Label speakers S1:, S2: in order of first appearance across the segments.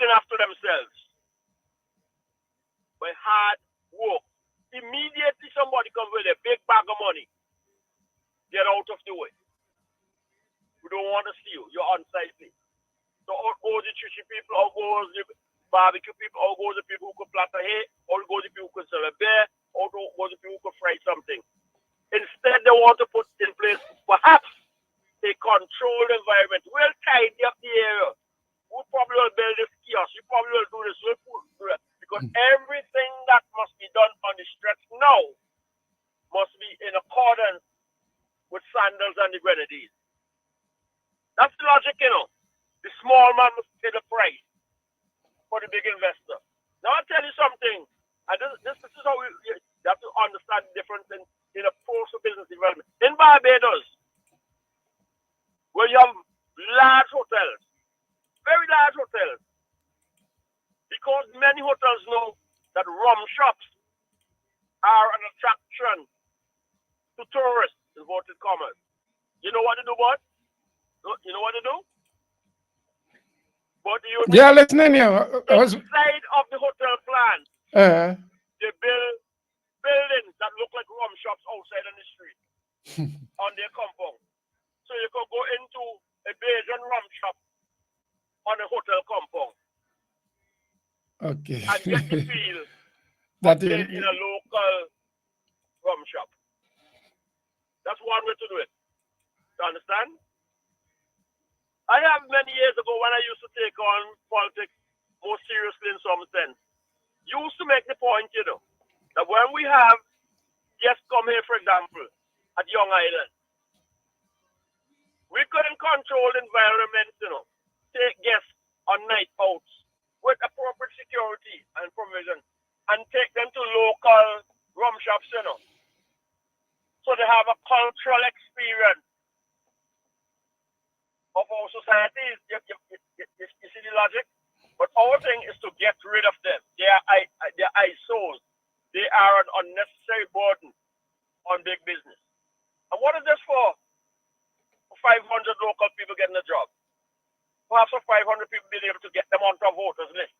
S1: looking after themselves by hard work. Immediately somebody comes with a big bag of money, get out of the way. We don't want to see you. You're unsightly. So out goes the sushi people, out goes the barbecue people, out goes the people who could plant a hay, out goes the people who could sell a bear, out goes the people who could fry something. Instead, they want to put in place perhaps a controlled environment. We'll tidy up the area. We probably will build this kiosk. You probably will do this. We'll do that. Because everything that must be done on the stretch now must be in accordance with Sandals and the Grenadines. That's the logic, you know. The small man must pay the price for the big investor. Now, I'll tell you something. And this is how you have to understand the difference in a approach to business development. In Barbados, where you have large hotels, very large hotels, because many hotels know that rum shops are an attraction to tourists, inverted commas. You know what to do, bud? You know what to do? But
S2: yeah, listening here.
S1: Inside of the hotel plan, they build buildings that look like rum shops outside on the street on their compound. So you can go into a Bajan rum shop on a hotel compound.
S2: Okay.
S1: And get the feel that in a local rum shop. That's one way to do it. You understand? I have many years ago when I used to take on politics more seriously in some sense, used to make the point, you know, that when we have guests come here, for example, at Young Island, we couldn't control the environment, you know, take guests on night outs with appropriate security and provision and take them to local rum shops, you know, so they have a cultural experience of our societies. You see the logic? But our thing is to get rid of them. They are eyesores. They are an unnecessary burden on big business. And what is this for? For 500 local people getting a job. Perhaps for 500 people being able to get them onto a voters list.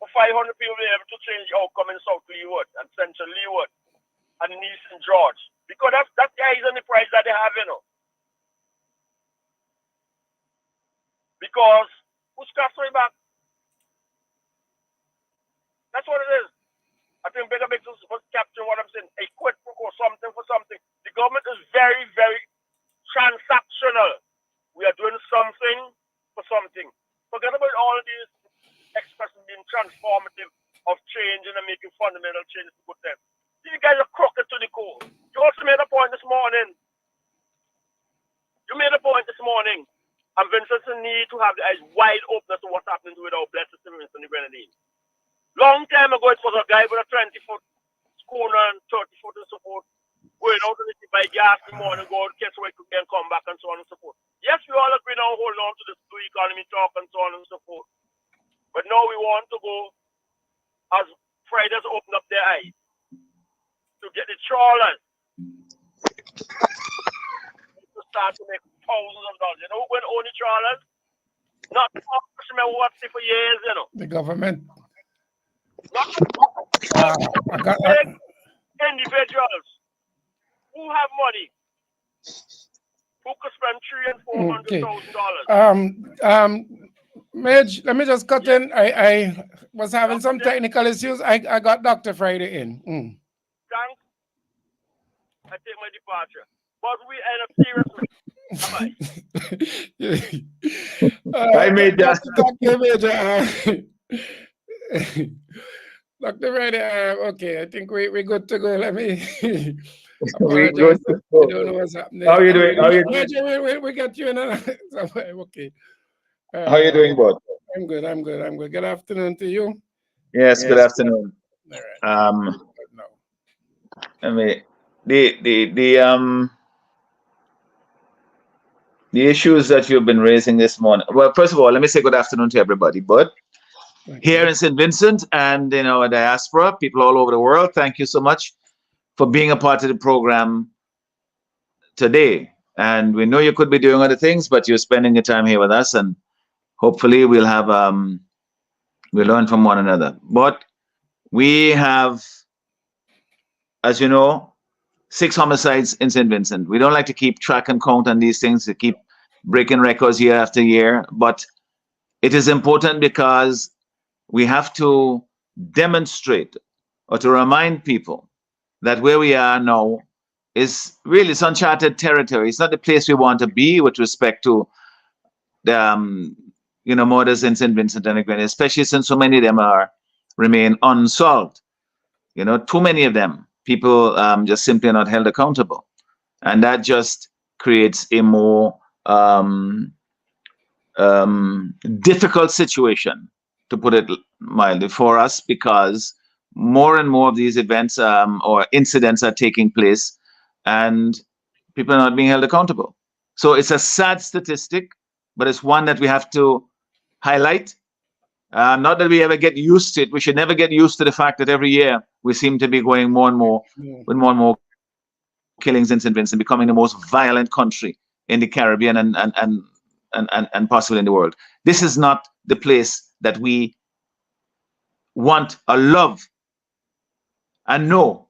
S1: For 500 people being able to change the outcome in South Leeward and Central Leeward and in Eastern George. Because that's the eyes and the price that they have, you know. Because who's scratching back? That's what it is. I think Bigger Big was capturing what I'm saying. A quid pro quo, something for something. The government is very, very transactional. We are doing something for something. Forget about all these expressions being transformative of changing and making fundamental changes to good them. You guys are crooked to the core. You also made a point this morning. And Vincent need to have the eyes wide open as to what's happening with our blessed Vincent and the Grenadines. Long time ago, it was a guy with a 20-foot schooner and 30-foot and so forth, going out to the city by gas in the morning, go catch away and come back and so on and so forth. Yes, we all agree now, hold on to this blue economy talk and so on and so forth. But now we want to go, as Fridays open up their eyes, to get the trawlers to start to make thousands of dollars. You know, when only trawlers, not fishermen what's it for years, you know.
S2: The government.
S1: Individuals who have money, who could spend $300,000 and $400,000.
S2: Midge, let me just cut in. I was having some technical issues. I got Dr. Friday in.
S1: Thanks. I take my departure. But we end up seriously.
S3: I made that.
S2: Dr. Friday, okay, I think we're good to go. Let me
S3: We're good to go.
S2: I don't know what's happening.
S3: How are you doing? How are you doing?
S2: We got you in okay.
S3: How are you doing, bud?
S2: I'm good. Good afternoon to you.
S3: Yes, good afternoon.
S2: All right.
S3: I mean, the issues that you've been raising this morning. Well, first of all, let me say good afternoon to everybody. But here in St. Vincent and in our diaspora, people all over the world, thank you so much for being a part of the program today. And we know you could be doing other things, but you're spending your time here with us, and hopefully we'll have we'll learn from one another. But we have, as you know, 6 homicides in St. Vincent. We don't like to keep track and count on these things, to keep breaking records year after year, but it is important because we have to demonstrate or to remind people that where we are now is really, it's uncharted territory. It's not the place we want to be with respect to the murders in St. Vincent and the Grenadines, especially since so many of them remain unsolved. Too many of them, people just simply are not held accountable, and that just creates a more difficult situation, to put it mildly, for us, because more and more of these events or incidents are taking place and people are not being held accountable. So it's a sad statistic, but it's one that we have to highlight. Not that we ever get used to it. We should never get used to the fact that every year we seem to be going more and more with more and more killings in St. Vincent, becoming the most violent country in the Caribbean and possibly in the world. This is not the place that we want or love and know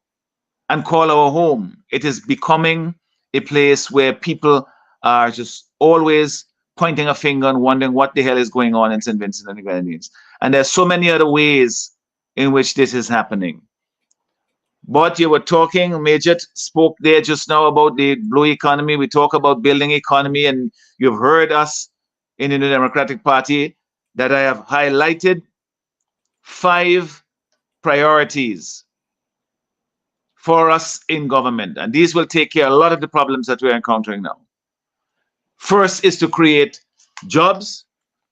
S3: and call our home. It is becoming a place where people are just always pointing a finger and wondering what the hell is going on in St. Vincent and the Grenadines. And there's so many other ways in which this is happening. But you were talking, Major spoke there just now about the blue economy. We talk about building economy, and you've heard us in the New Democratic Party that I have highlighted 5 priorities for us in government. And these will take care of a lot of the problems that we're encountering now. First is to create jobs,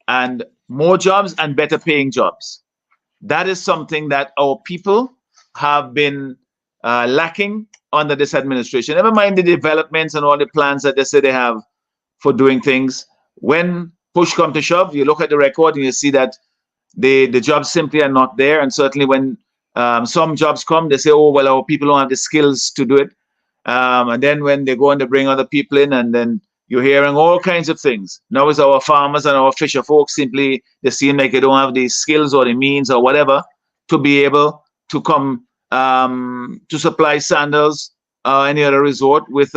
S3: and more jobs and better paying jobs. That is something that our people have been lacking under this administration. Never mind the developments and all the plans that they say they have for doing things. When push comes to shove, you look at the record and you see that the jobs simply are not there. And certainly when some jobs come, they say, oh, well, our people don't have the skills to do it. And then when they go and they bring other people in, and then you're hearing all kinds of things. Now it's our farmers and our fisher folks, simply they seem like they don't have the skills or the means or whatever to be able to come to supply sandals or any other resort with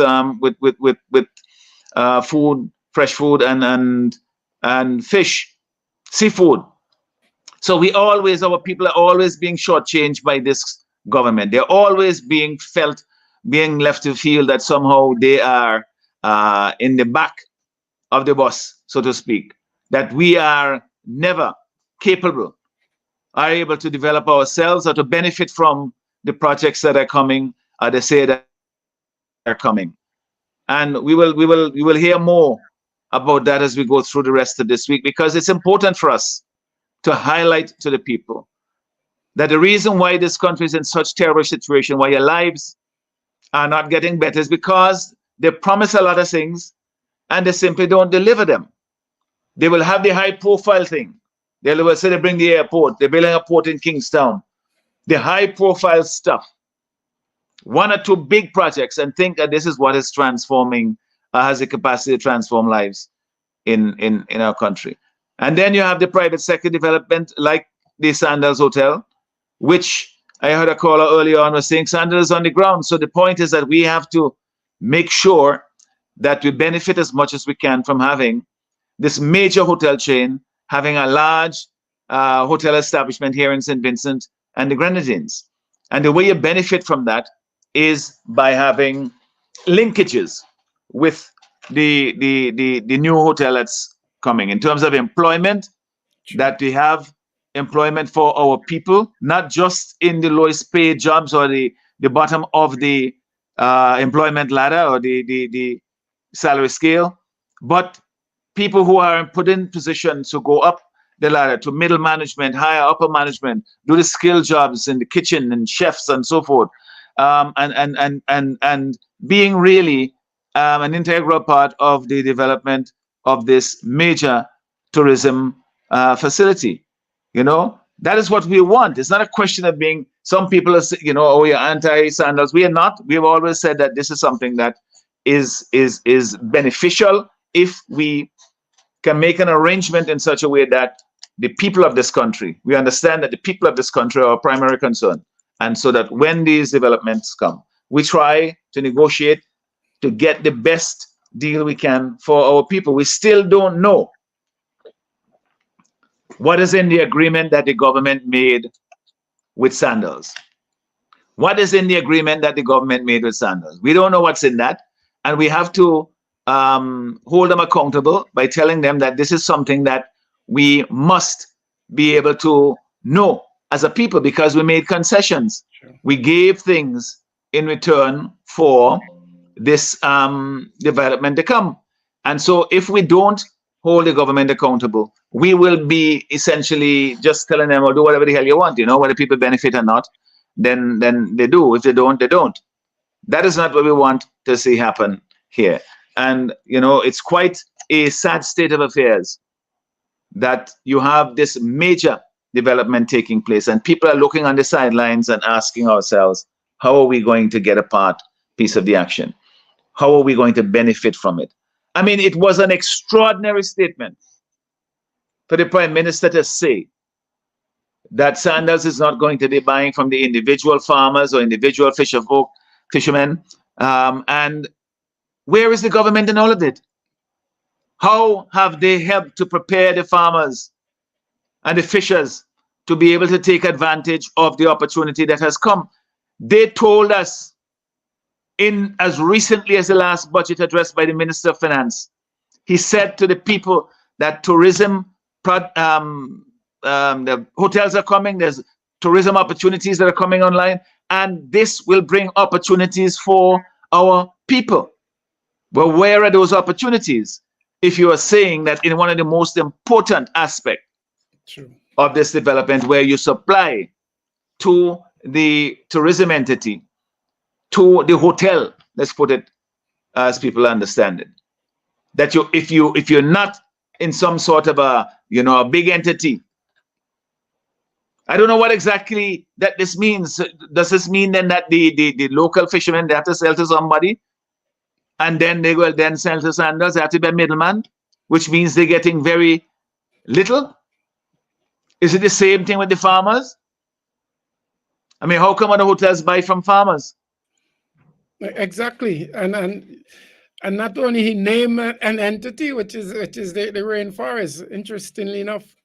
S3: food, fresh food and fish, seafood. So our people are always being shortchanged by this government. They're always being left to feel that somehow they are in the back of the bus, so to speak, that we are never capable, are able to develop ourselves or to benefit from the projects that are coming, or they say that are coming. And we will hear more about that as we go through the rest of this week, because it's important for us to highlight to the people that the reason why this country is in such terrible situation, why your lives are not getting better, is because they promise a lot of things and they simply don't deliver them. They will have the high profile thing. They will say they bring the airport, they're building a port in Kingstown, the high profile stuff, 1 or 2 big projects, and think that this is what is transforming, has the capacity to transform lives in our country. And then you have the private sector development, like the Sandals Hotel, which I heard a caller earlier on was saying Sandals on the ground. So the point is that we have to make sure that we benefit as much as we can from having this major hotel chain, having a large hotel establishment here in St. Vincent and the Grenadines. And the way you benefit from that is by having linkages with the new hotel that's coming. In terms of employment, that we have employment for our people, not just in the lowest paid jobs or the bottom of the employment ladder or the salary scale, but people who are put in positions to go up the ladder to middle management, higher upper management, do the skill jobs in the kitchen and chefs and so forth, and being really an integral part of the development of this major tourism facility. That is what we want. It's not a question of being, some people are, oh, you're anti-Sandals. We are not. We've always said that this is something that is beneficial if we can make an arrangement in such a way that the people of this country, we understand that the people of this country are our primary concern. And so that when these developments come, we try to negotiate to get the best deal we can for our people. We still don't know what is in the agreement that the government made with Sandals. What is in the agreement that the government made with Sandals? We don't know what's in that. And we have to hold them accountable by telling them that this is something that we must be able to know as a people, because we made concessions.
S2: Sure.
S3: We gave things in return for this development to come. And so if we don't hold the government accountable, we will be essentially just telling them, or do whatever the hell you want, whether people benefit or not, then they do. If they don't, they don't. That is not what we want to see happen here. And, it's quite a sad state of affairs that you have this major development taking place and people are looking on the sidelines and asking ourselves, how are we going to get a piece of the action? How are we going to benefit from it? I mean, it was an extraordinary statement for the Prime Minister to say that Sandals is not going to be buying from the individual farmers or individual fishermen. And where is the government in all of it? How have they helped to prepare the farmers and the fishers to be able to take advantage of the opportunity that has come? They told us in as recently as the last budget address by the Minister of Finance, he said to the people that tourism, the hotels are coming, there's tourism opportunities that are coming online, and this will bring opportunities for our people. Well, where are those opportunities? If you are saying that in one of the most important aspects of this development, where you supply to the tourism entity, to the hotel, let's put it as people understand it, that if you're not in some sort of a big entity, I don't know what exactly that this means. Does this mean then that the local fishermen, they have to sell to somebody, and then they will then sell to Sandals? They have to be a middleman, which means they're getting very little. Is it the same thing with the farmers? I mean, how come other hotels buy from farmers?
S2: Exactly, and not only he named an entity, which is the rainforest. Interestingly enough,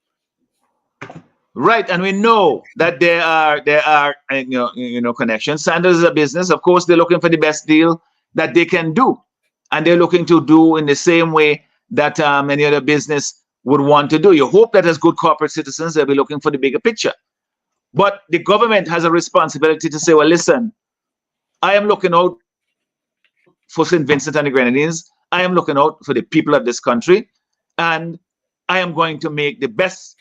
S3: right, and we know that there are connections. Sandals is a business. Of course, they're looking for the best deal that they can do, and they're looking to do in the same way that any other business would want to do. You hope that as good corporate citizens, they'll be looking for the bigger picture. But the government has a responsibility to say, well, listen, I am looking out for St. Vincent and the Grenadines. I am looking out for the people of this country, and I am going to make the best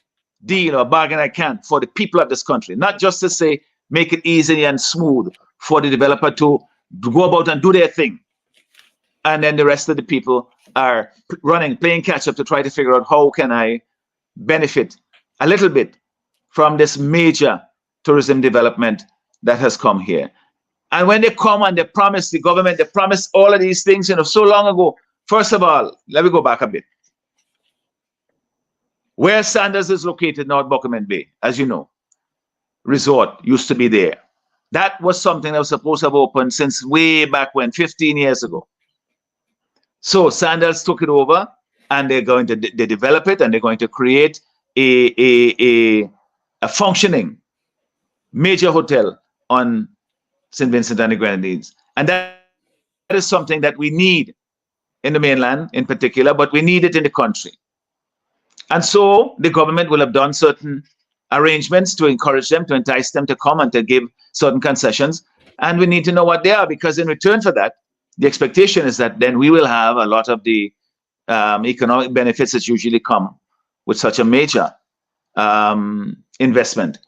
S3: deal or bargain I can for the people of this country. Not just to say, make it easy and smooth for the developer to go about and do their thing. And then the rest of the people are playing catch up to try to figure out how can I benefit a little bit from this major tourism development that has come here. And when they come and they promise the government, they promise all of these things, so long ago. First of all, let me go back a bit. Where Sandals is located, North Buckerman Bay, as you know, resort used to be there. That was something that was supposed to have opened since way back when, 15 years ago. So Sandals took it over, and they're going to develop it, and they're going to create a functioning major hotel on St. Vincent and the Grenadines. And that is something that we need in the mainland in particular, but we need it in the country. And so the government will have done certain arrangements to encourage them, to entice them to come and to give certain concessions. And we need to know what they are, because in return for that, the expectation is that then we will have a lot of the economic benefits that usually come with such a major investment.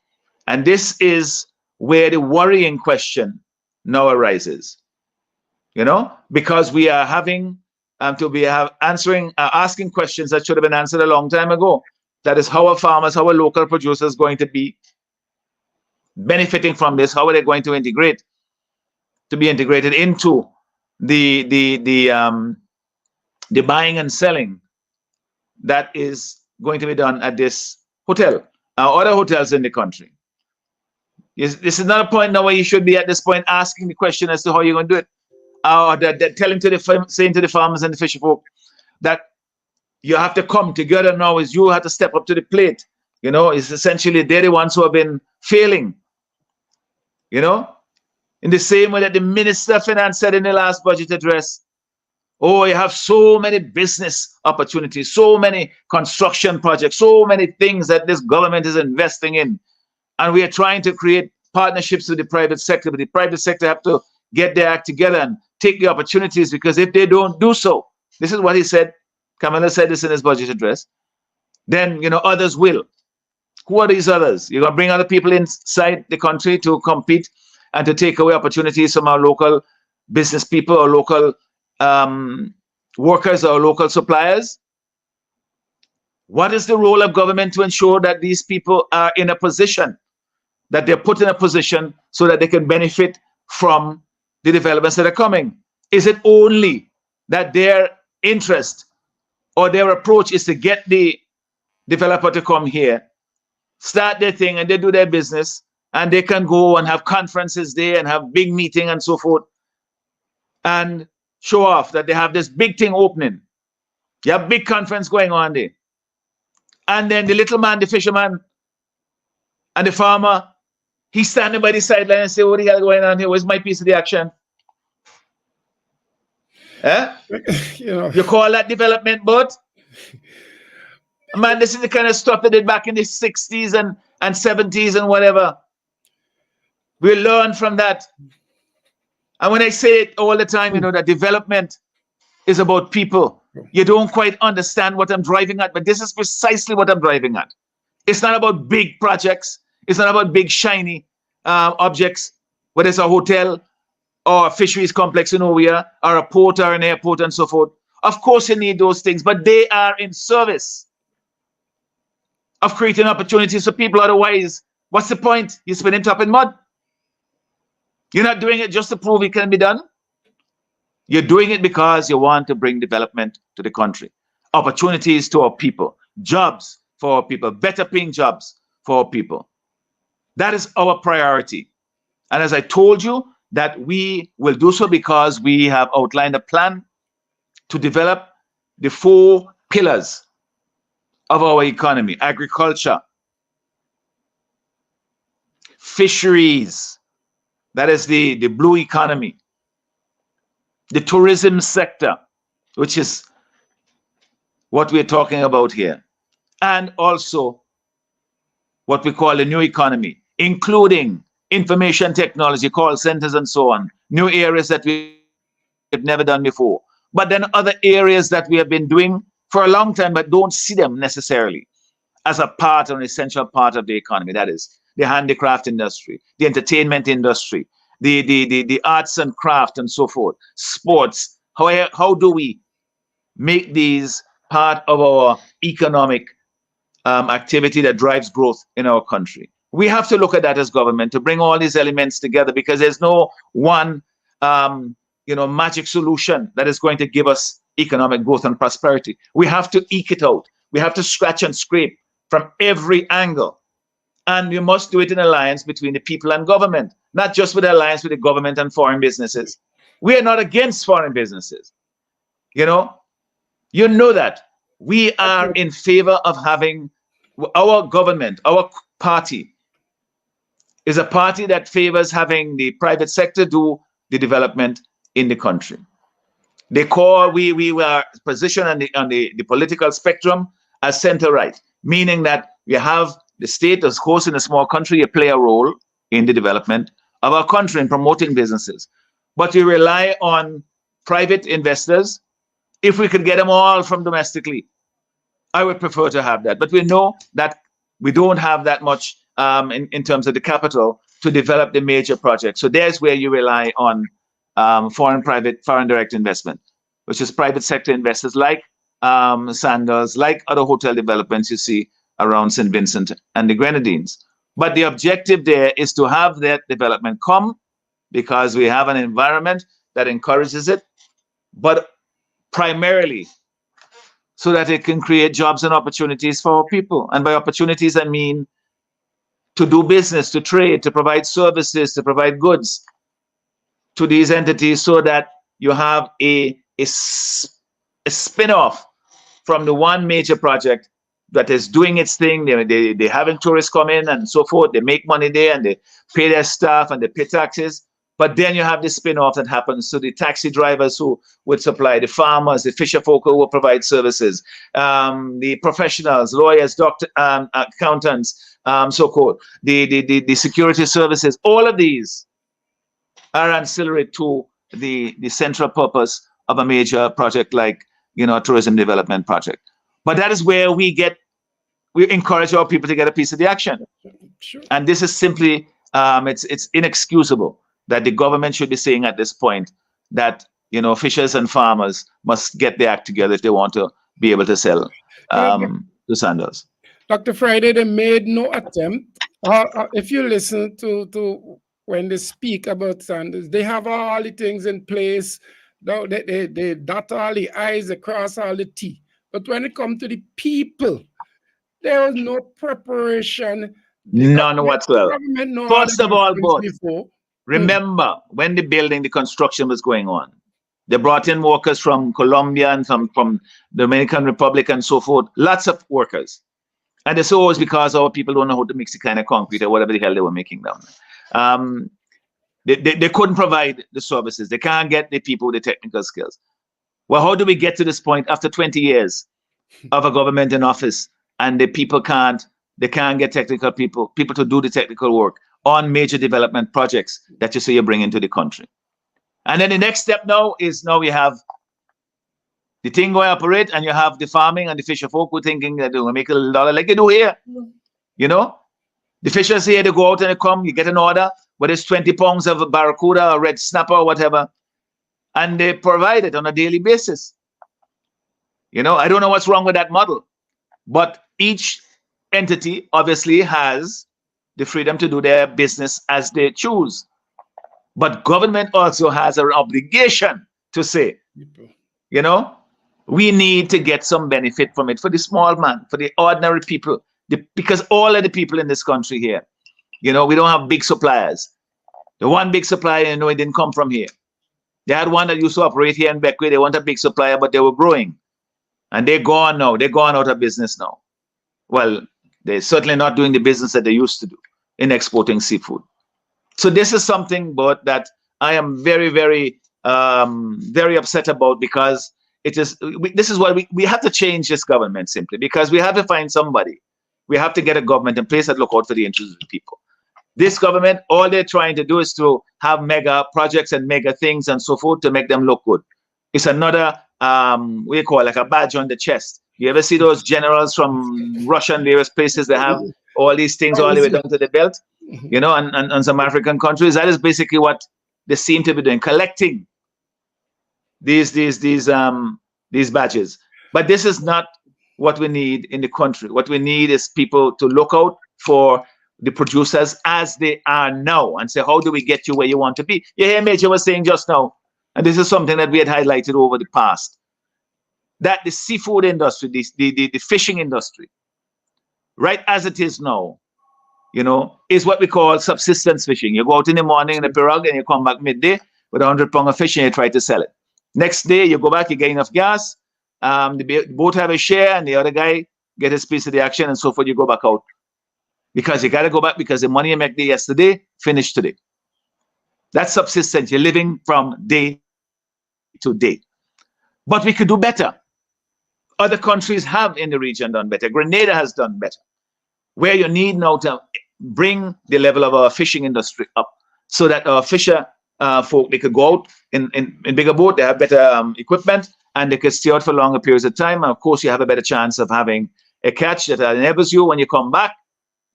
S3: And this is where the worrying question now arises, because we are having asking questions that should have been answered a long time ago. That is, how are farmers, how are local producers going to be benefiting from this? How are they going to be integrated into the buying and selling that is going to be done at this hotel, other hotels in the country. This is not a point now where you should be at this point asking the question as to how you're going to do it. Or saying to the farmers and the fisher folk that you have to come together now, is you have to step up to the plate. You know, it's essentially they're the ones who have been failing. You know, in the same way that the Minister of Finance said in the last budget address, oh, you have so many business opportunities, so many construction projects, so many things that this government is investing in. And we are trying to create partnerships with the private sector, but the private sector have to get their act together and take the opportunities, because if they don't do so, this is what he said, Kamala said this in his budget address, then, you know, others will. Who are these others? You're going to bring other people inside the country to compete and to take away opportunities from our local business people or local workers or local suppliers? What is the role of government to ensure that these people are in a position, that they're put in a position so that they can benefit from the developments that are coming? Is it only that their interest or their approach is to get the developer to come here, start their thing, and they do their business, and they can go and have conferences there and have big meeting and so forth, and show off that they have this big thing opening? You have big conference going on there. And then the little man, the fisherman, and the farmer, he's standing by the sideline and say, what the hell going on here? Where's my piece of the action? Eh?
S2: You know,
S3: you call that development, but man, this is the kind of stuff they did back in the 60s and 70s and whatever. We learn from that. And when I say it all the time, you know, that development is about people. You don't quite understand what I'm driving at, but this is precisely what I'm driving at. It's not about big projects. It's not about big shiny objects, whether it's a hotel or a fisheries complex in nowhere, or a port or an airport and so forth. Of course you need those things, but they are in service of creating opportunities for people. Otherwise, what's the point? You spinning top in mud. You're not doing it just to prove it can be done. You're doing it because you want to bring development to the country, opportunities to our people, jobs for our people, better paying jobs for our people. That is our priority. And as I told you, that we will do so because we have outlined a plan to develop the 4 pillars of our economy: agriculture, fisheries, that is the blue economy, the tourism sector, which is what we're talking about here, and also what we call the new economy, including information technology, call centers, and so on, new areas that we've never done before. But then other areas that we have been doing for a long time, but don't see them necessarily as a part, an essential part of the economy. That is the handicraft industry, the entertainment industry, the arts and craft and so forth, sports. How do we make these part of our economic activity that drives growth in our country? We have to look at that as government to bring all these elements together, because there's no one magic solution that is going to give us economic growth and prosperity. We have to eke it out. We have to scratch and scrape from every angle. And we must do it in alliance between the people and government, not just with alliance with the government and foreign businesses. We are not against foreign businesses. You know that. We are in favor of having our government, our party, is a party that favors having the private sector do the development in the country. We were positioned on the political spectrum as center-right, meaning that we have the state, of course, in a small country, you play a role in the development of our country in promoting businesses. But we rely on private investors. If we could get them all from domestically, I would prefer to have that. But we know that we don't have that much in terms of the capital to develop the major projects. So there's where you rely on foreign direct investment, which is private sector investors like Sandals, like other hotel developments you see around St. Vincent and the Grenadines. But the objective there is to have that development come because we have an environment that encourages it, but primarily so that it can create jobs and opportunities for our people. And by opportunities, I mean to do business, to trade, to provide services, to provide goods to these entities, so that you have a spin-off from the one major project that is doing its thing. They having tourists come in and so forth. They make money there and they pay their staff and they pay taxes. But then you have this spin-off that happens to the taxi drivers who would supply, the farmers, the fisher folk who will provide services, the professionals, lawyers, doctors, accountants, so-called, the security services. All of these are ancillary to the central purpose of a major project like, a tourism development project. But that is where we encourage our people to get a piece of the action.
S2: Sure.
S3: And this is simply, it's inexcusable that the government should be saying at this point that, fishers and farmers must get their act together if they want to be able to sell the sandals.
S2: Dr. Friday, they made no attempt. If you listen to when they speak about sandals, they have all the things in place. They dot all the I's, they cross all the T. But when it comes to the people, there was no preparation.
S3: None whatsoever. First of all, remember, when the construction was going on, they brought in workers from Colombia and from the Dominican Republic and so forth, lots of workers. And they say, it's because our people don't know how to mix the kind of concrete or whatever the hell they were making down there. They couldn't provide the services. They can't get the people with the technical skills. Well, how do we get to this point after 20 years of a government in office and the people can't get technical people to do the technical work on major development projects that you say you bring into the country? And then the next step now we have the thing going operate, and you have the farming and the fisher folk who thinking that they're going to make a little dollar like they do here. The fishers here, they go out and they come, you get an order, whether it's 20 pounds of a barracuda or red snapper or whatever, and they provide it on a daily basis. I don't know what's wrong with that model, but each entity obviously has the freedom to do their business as they choose. But government also has an obligation to say, we need to get some benefit from it for the small man, for the ordinary people, because all of the people in this country here, we don't have big suppliers. The one big supplier, it didn't come from here. They had one that used to operate here in Beckwith. They want a big supplier, but they were growing. And they're gone now. They're gone out of business now. Well, they're certainly not doing the business that they used to do in exporting seafood. So this is something, but that I am very, very, very upset about, because this is why we have to change this government simply, because we have to find somebody. We have to get a government in place that look out for the interests of the people. This government, all they're trying to do is to have mega projects and mega things and so forth to make them look good. It's another, like a badge on the chest. You ever see those generals from Russia and various places that have all these things all the way down to the belt, and some African countries? That is basically what they seem to be doing, collecting these badges. But this is not what we need in the country. What we need is people to look out for the producers as they are now and say, how do we get you where you want to be? You hear Major was saying just now, and this is something that we had highlighted over the past, that the seafood industry, the fishing industry, right as it is now, is what we call subsistence fishing. You go out in the morning in a pirogue and you come back midday with 100 pounds of fish and you try to sell it. Next day, you go back, you get enough gas, the boat have a share and the other guy get his piece of the action and so forth, you go back out. Because you got to go back because the money you make there yesterday, finished today. That's subsistence. You're living from day to day. But we could do better. Other countries have in the region done better. Grenada has done better. Where you need now to bring the level of our fishing industry up so that our fisher folk, they could go out in bigger boat, they have better equipment, and they could stay out for longer periods of time. And of course, you have a better chance of having a catch that enables you, when you come back,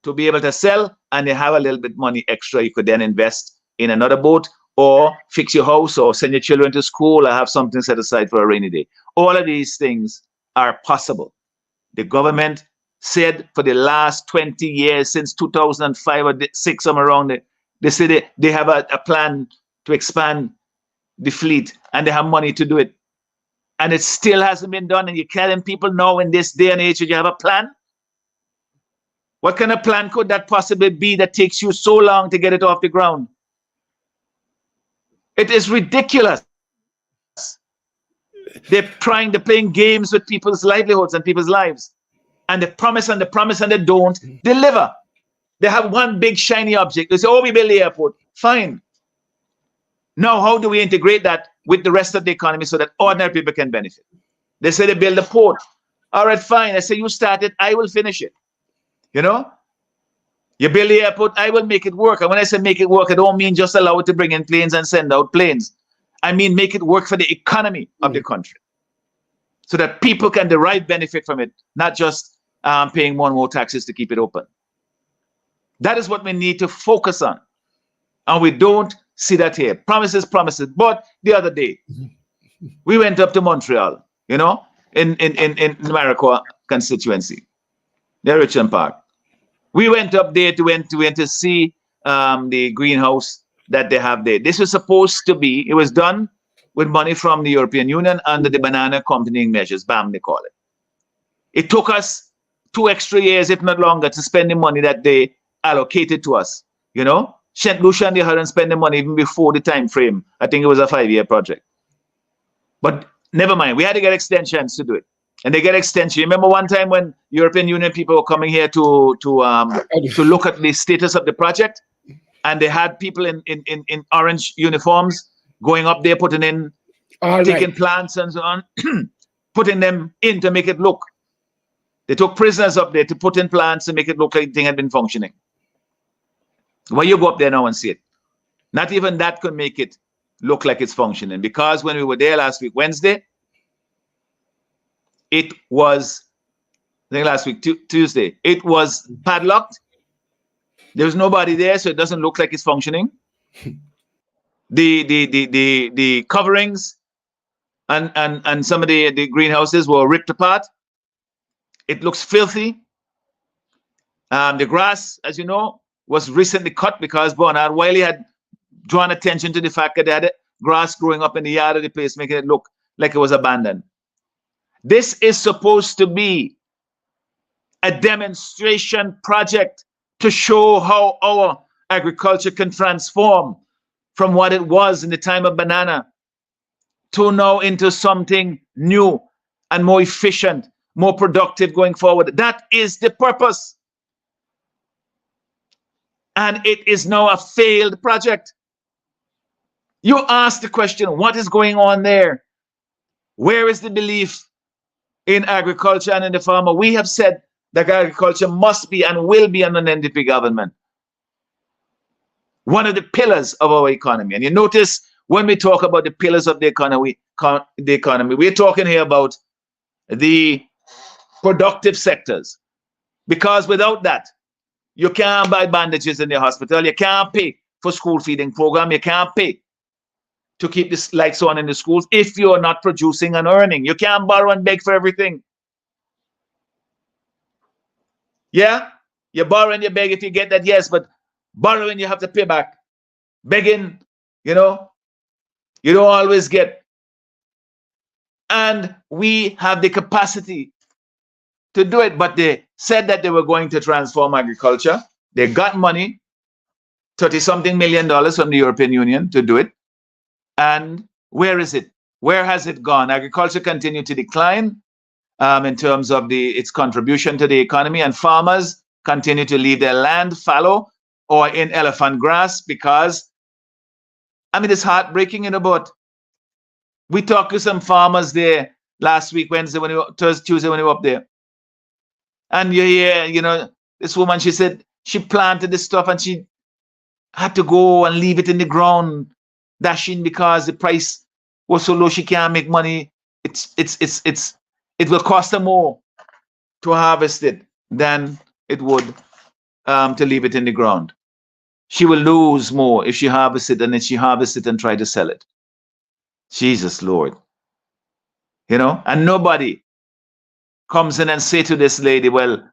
S3: to be able to sell, and they have a little bit money extra. You could then invest in another boat, or fix your house, or send your children to school, or have something set aside for a rainy day. All of these things are possible. The government said for the last 20 years, since 2005 or 6, somewhere around there, they said they have a plan to expand the fleet, and they have money to do it. and it still hasn't been done, and you're telling people now in this day and age that you have a plan? What kind of plan could that possibly be that takes you so long to get it off the ground? It is ridiculous. They're playing games with people's livelihoods and people's lives. And they promise and they promise and they don't deliver. They have one big shiny object. They say, oh, we build the airport. Fine. Now, how do we integrate that with the rest of the economy so that ordinary people can benefit? They say they build a port. All right, fine. I say, you start it, I will finish it. You know? You build the airport, I will make it work. And when I say make it work, I don't mean just allow it to bring in planes and send out planes. I mean make it work for the economy of the country so that people can derive benefit from it, not just paying more and more taxes to keep it open. That is what we need to focus on. And we don't see that here. Promises, promises. But the other day, we went up to Montreal, you know, in Maricoa constituency, near Richmond Park. We went up there to see the greenhouse that they have there. This was supposed to be, it was done with money from the European Union under the banana accompanying measures, BAM they call it. It took us 2 extra years, if not longer, to spend the money that they allocated to us, you know. St. Lucia and they hadn't spent the money even before the time frame. I think it was a 5-year project. But never mind, we had to get extensions to do it. And they get extension. You remember one time when European Union people were coming here to look at the status of the project, and they had people in orange uniforms going up there, putting in, taking plants and so on, putting them in to make it look. They took prisoners up there to put in plants to make it look like the thing had been functioning. Well, you go up there now and see it. Not even that could make it look like it's functioning, because when we were there last week, Wednesday, it was, I think last week, Tuesday, it was padlocked. There was nobody there, so it doesn't look like it's functioning. The coverings and some of the greenhouses were ripped apart. It looks filthy. The grass, as you know, was recently cut because Bernard Wiley had drawn attention to the fact that they had grass growing up in the yard of the place, making it look like it was abandoned. This is supposed to be a demonstration project to show how our agriculture can transform from what it was in the time of banana to now into something new and more efficient, more productive going forward. That is the purpose. And it is now a failed project. You ask the question, what is going on there? Where is the belief in agriculture and in the farmer? We have said that agriculture must be and will be an NDP government. One of the pillars of our economy. And you notice when we talk about the pillars of the economy, we're talking here about the productive sectors. Because without that, you can't buy bandages in the hospital. You can't pay for school feeding program. You can't pay to keep the lights on in the schools if you're not producing and earning. You can't borrow and beg for everything. Yeah, you borrow and you beg if you get that, yes, but borrowing you have to pay back. Begging, you know, you don't always get. And we have the capacity to do it, but they said that they were going to transform agriculture. They got money, $30-something million from the European Union to do it. And where is it? Where has it gone? Agriculture continued to decline in terms of its contribution to the economy, and farmers continue to leave their land fallow or in elephant grass because, I mean, it's heartbreaking, you know, but we talked to some farmers there last week, Tuesday when we were up there. And you hear, you know, this woman, she said she planted this stuff and she had to go and leave it in the ground, dashing because the price was so low she can't make money. It will cost her more to harvest it than it would to leave it in the ground. She will lose more if she harvests it than if she harvests it and try to sell it. Jesus Lord. You know, and nobody comes in and say to this lady, well,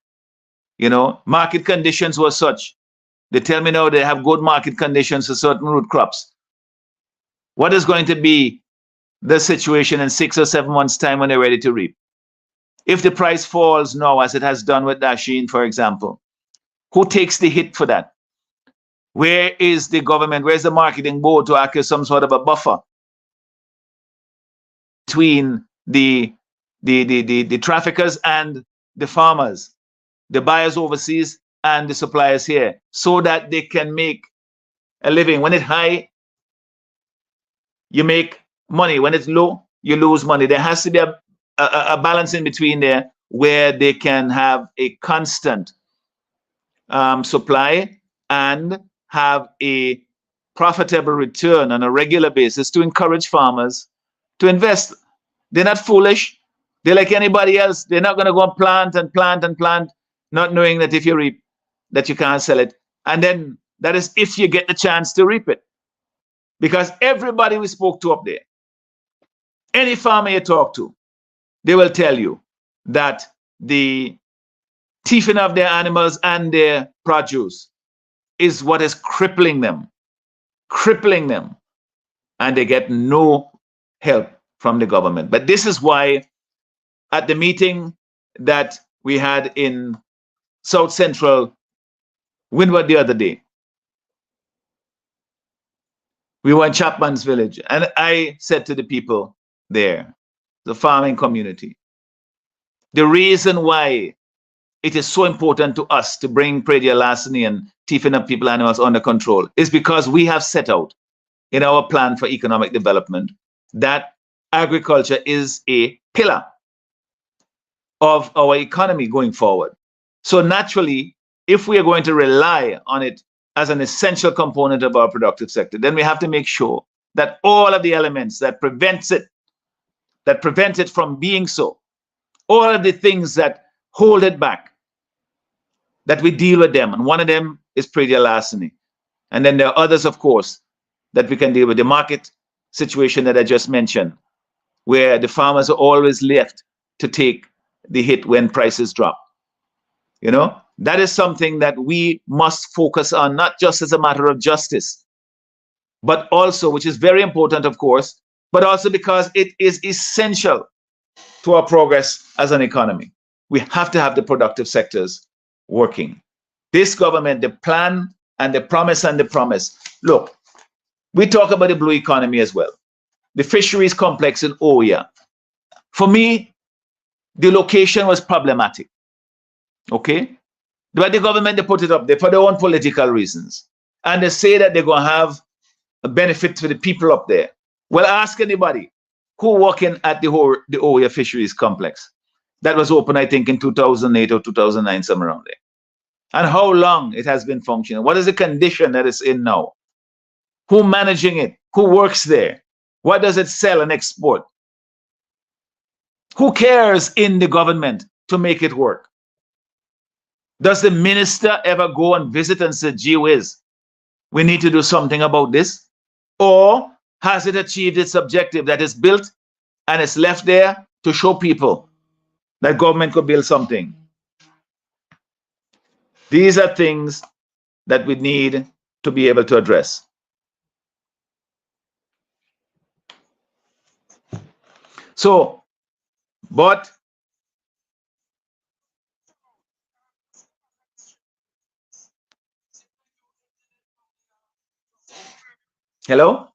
S3: you know, market conditions were such. They tell me now they have good market conditions for certain root crops. What is going to be the situation in 6 or 7 months' time when they're ready to reap? If the price falls now, as it has done with Dashin, for example, who takes the hit for that? Where is the government? Where's the marketing board to act as some sort of a buffer between the traffickers and the farmers, the buyers overseas and the suppliers here, so that they can make a living? When it's high, you make money. When it's low, you lose money. There has to be a balance in between there where they can have a constant supply and have a profitable return on a regular basis to encourage farmers to invest. They're not foolish. They're like anybody else. They're not going to go and plant and plant and plant, not knowing that if you reap, that you can't sell it. And then that is if you get the chance to reap it. Because everybody we spoke to up there, any farmer you talk to, they will tell you that the thieving of their animals and their produce is what is crippling them, and they get no help from the government. But this is why at the meeting that we had in South Central Windward the other day, we were in Chapman's village, and I said to the people there, the farming community, the reason why it is so important to us to bring predial larceny and thieving of people animals under control is because we have set out in our plan for economic development that agriculture is a pillar of our economy going forward. So naturally, if we are going to rely on it as an essential component of our productive sector, then we have to make sure that all of the elements that prevent it from being so, all of the things that hold it back, that we deal with them. And one of them is predial larceny. And then there are others, of course, that we can deal with. The market situation that I just mentioned, where the farmers are always left to take the hit when prices drop. You know, that is something that we must focus on, not just as a matter of justice, but also, which is very important, of course, but also because it is essential to our progress as an economy. We have to have the productive sectors working. This government, the plan and the promise and the promise. Look, we talk about the blue economy as well. The fisheries complex in Oya. For me, the location was problematic. Okay? But the government, they put it up there for their own political reasons. And they say that they're going to have a benefit to the people up there. Well, ask anybody who working at the Oya fisheries complex. That was open, I think, in 2008 or 2009, somewhere around there. And how long it has been functioning. What is the condition that it's in now? Who managing it? Who works there? What does it sell and export? Who cares in the government to make it work? Does the minister ever go and visit and say, gee whiz, we need to do something about this? Or has it achieved its objective that is built and it's left there to show people that government could build something? These are things that we need to be able to address. So, but hello?